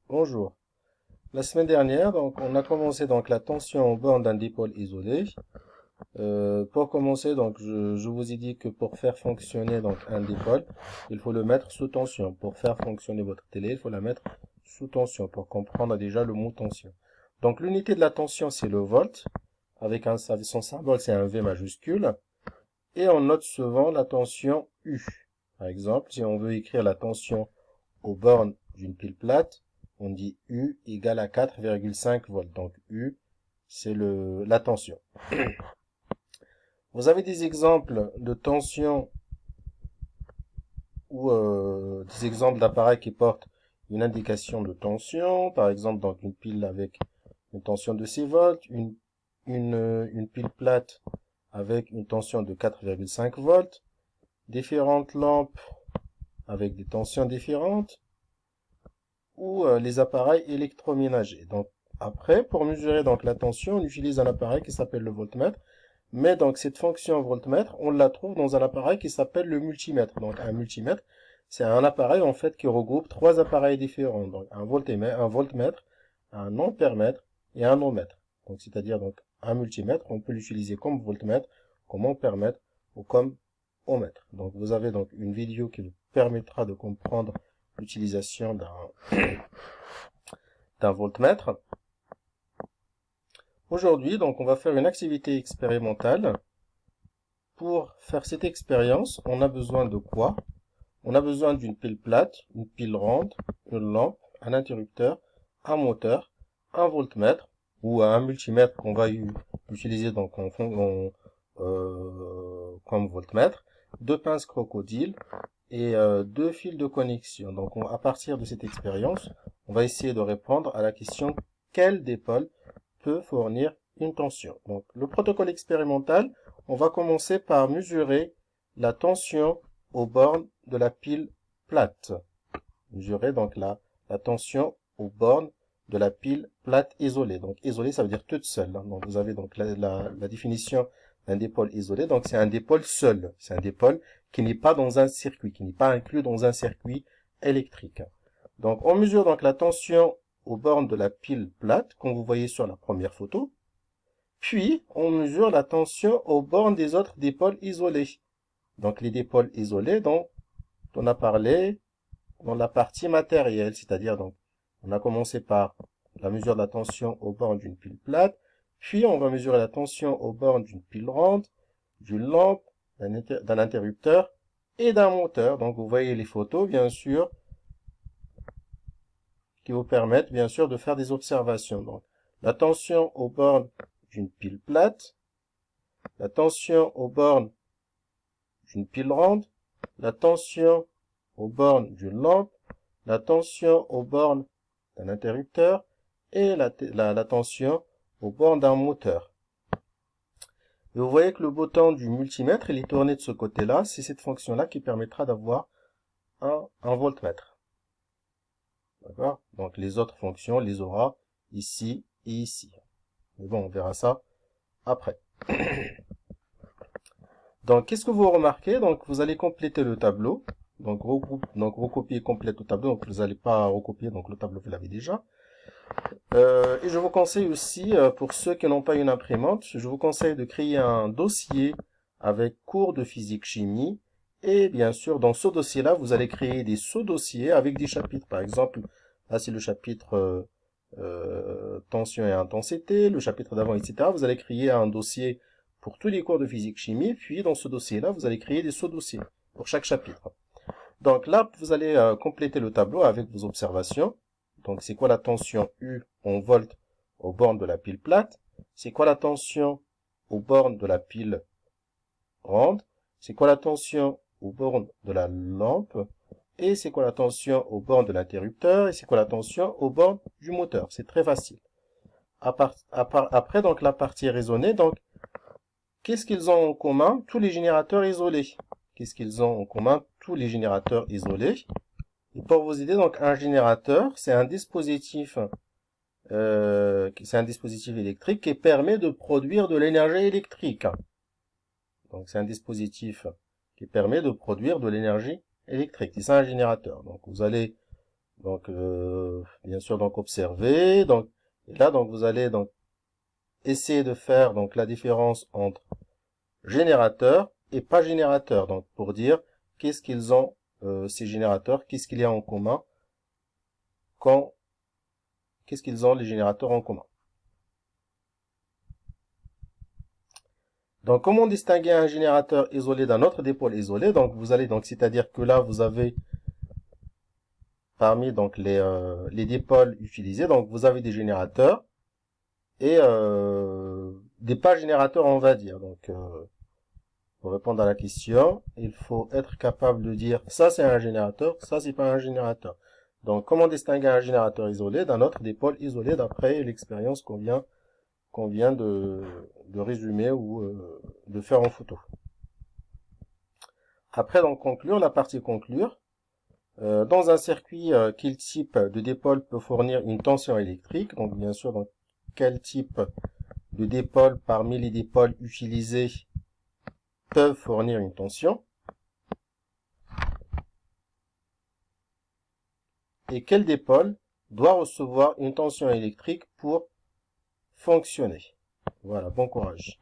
Bonjour. La semaine dernière, donc, on a commencé donc la tension aux bornes d'un dipôle isolé. Pour commencer, donc, je vous ai dit que pour faire fonctionner donc un dipôle, il faut le mettre sous tension. Pour faire fonctionner votre télé, il faut la mettre sous tension pour comprendre déjà le mot tension. Donc, l'unité de la tension, c'est le volt. Avec son symbole, c'est un V majuscule. Et on note souvent la tension U. Par exemple, si on veut écrire la tension aux bornes d'une pile plate, on dit U égale à 4,5 volts. Donc U, c'est la tension. Vous avez des exemples de tension ou des exemples d'appareils qui portent une indication de tension. Par exemple, donc une pile avec une tension de 6 volts, une pile plate avec une tension de 4,5 volts, différentes lampes avec des tensions différentes, ou les appareils électroménagers. Donc après, pour mesurer donc la tension, on utilise un appareil qui s'appelle le voltmètre. Mais donc cette fonction voltmètre, on la trouve dans un appareil qui s'appelle le multimètre. Donc un multimètre, c'est un appareil en fait qui regroupe trois appareils différents. Donc un voltmètre, un ampèremètre et un ohmmètre. Donc c'est-à-dire donc un multimètre, on peut l'utiliser comme voltmètre, comme ampèremètre ou comme ohmmètre. Donc vous avez donc une vidéo qui vous permettra de comprendre l'utilisation d'un voltmètre. Aujourd'hui, donc, on va faire une activité expérimentale. Pour faire cette expérience, on a besoin de quoi? On a besoin d'une pile plate, une pile ronde, une lampe, un interrupteur, un moteur, un voltmètre ou un multimètre qu'on va utiliser donc comme voltmètre, deux pinces crocodile et deux fils de connexion. Donc, à partir de cette expérience, on va essayer de répondre à la question quel dipôle peut fournir une tension. Donc, le protocole expérimental, on va commencer par mesurer la tension aux bornes de la pile plate. Mesurer donc la tension aux bornes de la pile plate isolée. Donc, isolée, ça veut dire toute seule. Donc, vous avez donc la définition d'un dipôle isolé. Donc, c'est un dipôle seul. C'est un dipôle qui n'est pas dans un circuit, qui n'est pas inclus dans un circuit électrique. Donc, on mesure donc la tension aux bornes de la pile plate, comme vous voyez sur la première photo. Puis, on mesure la tension aux bornes des autres dipôles isolés. Donc, les dipôles isolés dont on a parlé dans la partie matérielle, c'est-à-dire donc, on a commencé par la mesure de la tension aux bornes d'une pile plate, puis on va mesurer la tension aux bornes d'une pile ronde, d'une lampe, d'un interrupteur et d'un moteur. Donc, vous voyez les photos, bien sûr, qui vous permettent, bien sûr, de faire des observations. Donc, la tension aux bornes d'une pile plate, la tension aux bornes d'une pile ronde, la tension aux bornes d'une lampe, la tension aux bornes d'un interrupteur et la tension aux bornes d'un moteur. Et vous voyez que le bouton du multimètre, il est tourné de ce côté-là. C'est cette fonction-là qui permettra d'avoir un voltmètre. D'accord? Donc les autres fonctions, on les aura ici et ici. Mais bon, on verra ça après. Donc, qu'est-ce que vous remarquez? Donc, vous allez compléter le tableau. Donc, recopier complète le tableau. Donc, vous n'allez pas recopier. Donc, le tableau, vous l'avez déjà. Et je vous conseille aussi, pour ceux qui n'ont pas une imprimante, je vous conseille de créer un dossier avec cours de physique-chimie. Et bien sûr, dans ce dossier-là, vous allez créer des sous-dossiers avec des chapitres. Par exemple, là, c'est le chapitre tension et intensité, le chapitre d'avant, etc. Vous allez créer un dossier pour tous les cours de physique-chimie. Puis, dans ce dossier-là, vous allez créer des sous-dossiers pour chaque chapitre. Donc là, vous allez compléter le tableau avec vos observations. Donc, c'est quoi la tension U en volts aux bornes de la pile plate? C'est quoi la tension aux bornes de la pile ronde? C'est quoi la tension aux bornes de la lampe? Et c'est quoi la tension aux bornes de l'interrupteur? Et c'est quoi la tension aux bornes du moteur? C'est très facile. Après, donc, la partie raisonnée. Donc, qu'est-ce qu'ils ont en commun? Tous les générateurs isolés. Qu'est-ce qu'ils ont en commun? Tous les générateurs isolés. Et pour vous aider, donc un générateur, c'est un dispositif électrique qui permet de produire de l'énergie électrique. Donc c'est un dispositif qui permet de produire de l'énergie électrique. C'est ça un générateur. Donc vous allez Donc, bien sûr, donc observer. Donc, et là, donc vous allez donc essayer de faire donc la différence entre générateur et pas générateur. Donc, pour dire qu'est-ce qu'ils ont ces générateurs, qu'est-ce qu'il y a en commun, qu'est-ce qu'ils ont les générateurs en commun. Donc, comment distinguer un générateur isolé d'un autre dipôle isolé? Donc, vous allez donc, c'est-à-dire que là, vous avez parmi donc les dipôles utilisés, donc vous avez des générateurs et des pas générateurs, on va dire. Donc, pour répondre à la question, il faut être capable de dire ça c'est un générateur, ça c'est pas un générateur. Donc, comment distinguer un générateur isolé d'un autre dipôle isolé d'après l'expérience qu'on vient de résumer ou de faire en photo. Après, donc, conclure, la partie conclure. Dans un circuit, quel type de dipôle peut fournir une tension électrique? Donc, bien sûr, donc, quel type de dipôle parmi les dipôles utilisés peuvent fournir une tension? Et quel dipôle doit recevoir une tension électrique pour fonctionner? Voilà, bon courage.